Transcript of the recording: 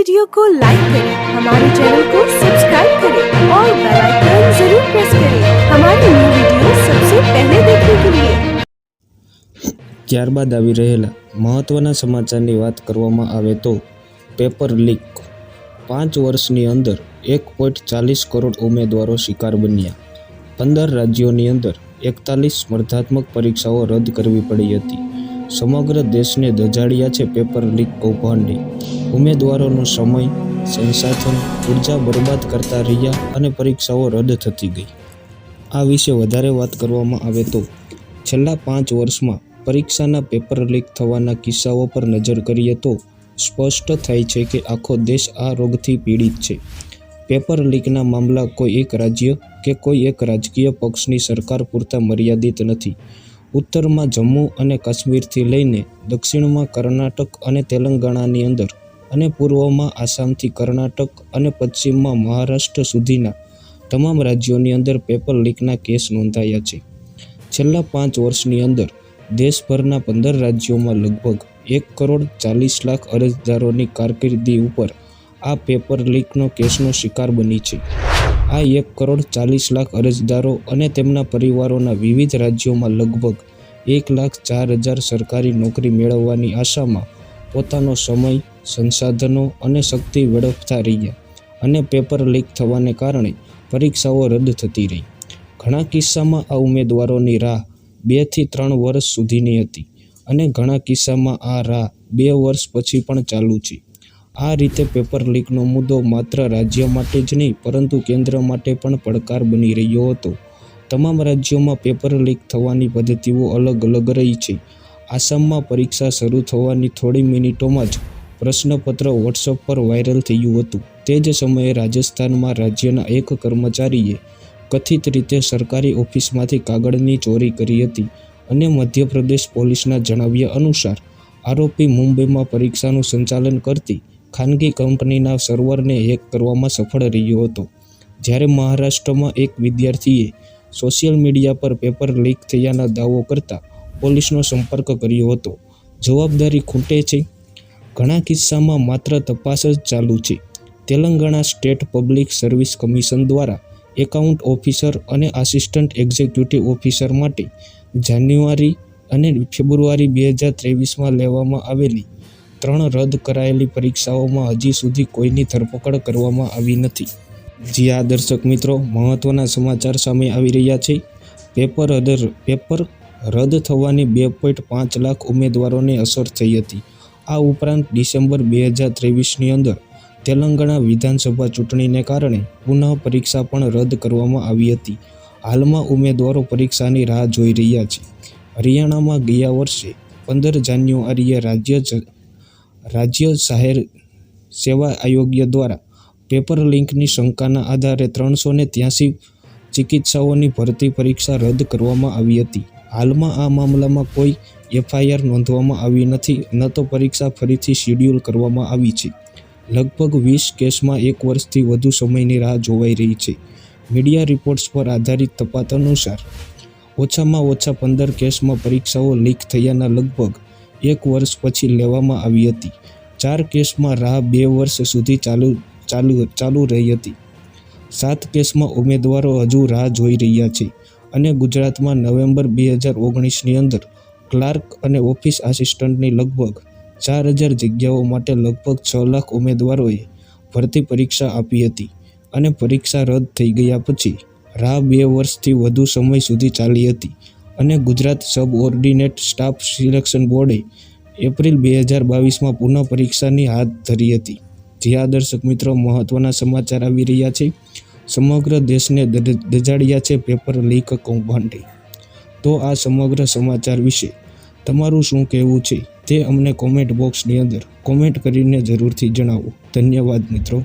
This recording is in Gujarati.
वीडियो को लाइक करें, हमारे चैनल को सब्सक्राइब करें और बेल आइकन जरूर प्रेस करें हमारी न्यू वीडियो सबसे पहले देखने के लिए। ત્યારબાદ આવી રહેલા મહત્વના સમાચારની વાત કરવામાં આવે તો પેપર લીક 5 વર્ષની અંદર 1.40 કરોડ ઉમેદવારો શિકાર બન્યા। 15 રાજ્યોની અંદર 41 સ્પર્ધાત્મક પરીક્ષાઓ રદ કરવી પડી હતી। સમગ્ર દેશને દજાડ્યા છે પેપર લીક કૌભાંડે। ઉમેદવારોનો સમય, સંસાધન, ઉર્જા બરબાદ કરતા રહ્યા અને પરીક્ષાઓ રદ થતી ગઈ। આ વિશે વધારે વાત કરવામાં આવે તો છેલ્લા 5 વર્ષમાં પરીક્ષાના પેપર લીક થવાના કિસ્સાઓ પર નજર કરીએ તો સ્પષ્ટ થાય છે કે આખો દેશ આ રોગથી પીડિત છે। પેપર લીકના મામલા કોઈ એક રાજ્ય કે કોઈ એક રાજકીય પક્ષની સરકાર પૂરતા મર્યાદિત નથી। ઉત્તરમાં જમ્મુ અને કાશ્મીરથી લઈને દક્ષિણમાં કર્ણાટક અને તેલંગાણાની અંદર અને પૂર્વમાં આસામથી કર્ણાટક અને પશ્ચિમમાં મહારાષ્ટ્ર સુધીના તમામ રાજ્યોની અંદર પેપર લીકના કેસ નોંધાયા છે। છેલ્લા 5 વર્ષની અંદર દેશભરના 15 રાજ્યોમાં લગભગ 1.40 કરોડ અરજદારોની કારકિર્દી ઉપર આ પેપર લીકનો કેસનો શિકાર બની છે। આ 1.40 કરોડ અરજદારો અને તેમના પરિવારોના વિવિધ રાજ્યોમાં લગભગ 1,04,000 સરકારી નોકરી મેળવવાની આશામાં પોતાનો સમય, સંસાધનો અને શક્તિ વેડફતા રહ્યા અને પેપર લીક થવાને કારણે પરીક્ષાઓ રદ થતી રહી। ઘણા કિસ્સામાં આ ઉમેદવારોની રાહ 2 થી 3 વર્ષ સુધીની હતી અને ઘણા કિસ્સામાં આ રાહ 2 વર્ષ પછી પણ ચાલુ છે। આ રીતે પેપર લીકનો મુદ્દો માત્ર રાજ્ય માટે જ નહીં પરંતુ કેન્દ્ર માટે પણ પડકાર બની રહ્યો હતો। તમામ રાજ્યોમાં પેપર લીક થવાની પદ્ધતિઓ અલગ અલગ રહી છે। આસામમાં પરીક્ષા શરૂ થવાની થોડી મિનિટોમાં જ પ્રશ્નપત્ર વોટ્સએપ પર વાયરલ થયું હતું। તે જ સમયે રાજસ્થાનમાં રાજ્યના એક કર્મચારીએ કથિત રીતે સરકારી ઓફિસમાંથી કાગળની ચોરી કરી હતી અને મધ્યપ્રદેશ પોલીસના જણાવ્યા અનુસાર આરોપી મુંબઈમાં પરીક્ષાનું સંચાલન કરતી ખાનગી કંપનીના સર્વરને હેક કરવામાં સફળ રહ્યો હતો। જ્યારે મહારાષ્ટ્રમાં એક વિદ્યાર્થીએ સોશિયલ મીડિયા પર પેપર લીક થયાના દાવો કરતા પોલીસનો સંપર્ક કર્યો હતો। જવાબદારી ખૂટે છે? ઘણા કિસ્સામાં માત્ર તપાસ જ ચાલુ છે। Telangana state public service commission દ્વારા એકાઉન્ટ ઓફિસર અને આસિસ્ટન્ટ એક્ઝિક્યુટિવ ઓફિસર માટે જાન્યુઆરી અને ફેબ્રુઆરી 2023માં લેવામાં આવેલી 3 રદ કરાયેલી પરીક્ષાઓમાં હજી સુધી કોઈની ધરપકડ કરવામાં આવી નથી। જી હા દર્શક મિત્રો, મહત્વના સમાચાર સામે આવી રહ્યા છે। પેપર રદ થવાની 2.5 લાખ ઉમેદવારોને અસર થઈ હતી। આ ઉપરાંત ડિસેમ્બર 2023ની અંદર તેલંગાણા વિધાનસભા ચૂંટણીને કારણે પુનઃ પરીક્ષા પણ રદ કરવામાં આવી હતી। હાલમાં ઉમેદવારો પરીક્ષાની રાહ જોઈ રહ્યા છે। હરિયાણામાં ગયા વર્ષે 15 જાન્યુઆરીએ રાજ્ય જાહેર સેવા આયોગ દ્વારા પેપર લીકની શંકાના આધારે 383 ચિકિત્સકોની ભરતી પરીક્ષા રદ કરવામાં આવી હતી। હાલમાં આ મામલામાં કોઈ એફઆઈઆર નોંધવામાં આવી નથી, ન તો પરીક્ષા ફરીથી શેડ્યુલ કરવામાં આવી છે। લગભગ 20 કેસમાં 1 વર્ષથી વધુ સમયની રાહ જોવાઈ રહી છે। મીડિયા રિપોર્ટ્સ પર આધારિત તપાસ અનુસાર ઓછામાં ઓછા 15 કેસમાં પરીક્ષાઓ લીક થયાના લગભગ 1 વર્ષ પછી લેવામાં આવી હતી। 4 કેસમાં રાહ 2 વર્ષ સુધી ચાલુ રહી હતી। 7 કેસમાં ઉમેદવારો હજુ રાહ જોઈ રહ્યા છે અને ગુજરાતમાં નવેમ્બર 2019ની અંદર ક્લાર્ક અને ઓફિસ આસિસ્ટન્ટની લગભગ 4,000 જગ્યાઓ માટે લગભગ 6 લાખ ઉમેદવારોએ ભરતી પરીક્ષા આપી હતી અને પરીક્ષા રદ થઈ ગયા પછી રાહ 2 વર્ષથી વધુ સમય સુધી ચાલી હતી અને ગુજરાત સબઓર્ડિનેટ સ્ટાફ સિલેક્શન બોર્ડે એપ્રિલ 2022માં પુનઃ પરીક્ષાની હાથ ધરી હતી। જ્યાં દર્શક મિત્રો, મહત્વના સમાચાર આવી રહ્યા છે। સમગ્ર દેશને દજાડ્યા છે પેપર લીક કૌભાંડે। તો આ સમગ્ર સમાચાર વિશે તમારું શું કહેવું છે તે અમને કોમેન્ટ બોક્સની અંદર કોમેન્ટ કરીને જરૂરથી જણાવો। ધન્યવાદ મિત્રો।